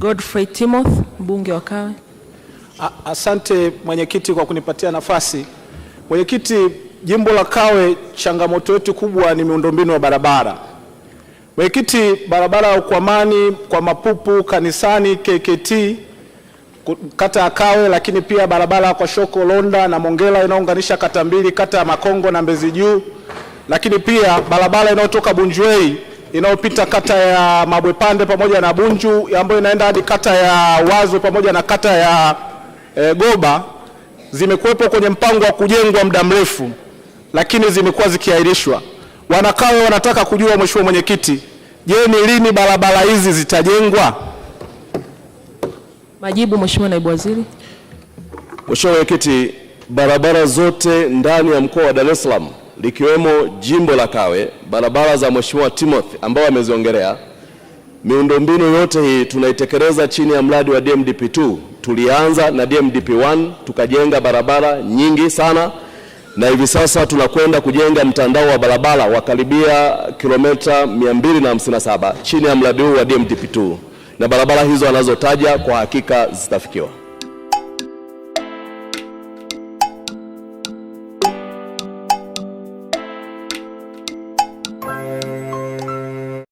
Godfrey Timothy, mbunge wa Kawe. Asante mwenyekiti kwa kunipatia nafasi. Mwenyekiti, jimbo la Kawe changamoto yetu kubwa ni miundombinu ya barabara. Mwenyekiti, barabara ya Ukwamani kwa Mapupu, Kanisani, KKT, kata ya Kawe, lakini pia barabara kwa Shoko Londa na Mongela inaunganisha kata mbili, kata ya Makongo na Mbezi Juu, lakini pia barabara inayotoka Bunjuei inayopita kata ya Mabwepande pamoja na Bunju ambayo inaenda hadi kata ya Wazwe pamoja na kata ya Goba zimekuwepo kwenye mpango wa kujengwa muda mrefu, lakini zimekuwa zikiahirishwa. Wanakawe wanataka kujua, Mheshimiwa Mwenyekiti, je, ni lini barabara hizi zitajengwa? Majibu, Mheshimiwa Naibu Waziri. Mheshimiwa Mwenyekiti, barabara zote ndani ya mkoa wa Dar es Salaam likiwemo jimbo la Kawe, barabara za Mheshimiwa Timothy ambao ameziongelea, miundombinu yote hii tunaitekeleza chini ya mradi wa DMDP2. Tulianza na DMDP1 tukajenga barabara nyingi sana, na hivi sasa tunakwenda kujenga mtandao wa barabara wa karibia kilomita 257 chini ya mradi huu wa DMDP2, na barabara hizo anazotaja kwa hakika zitafikiwa.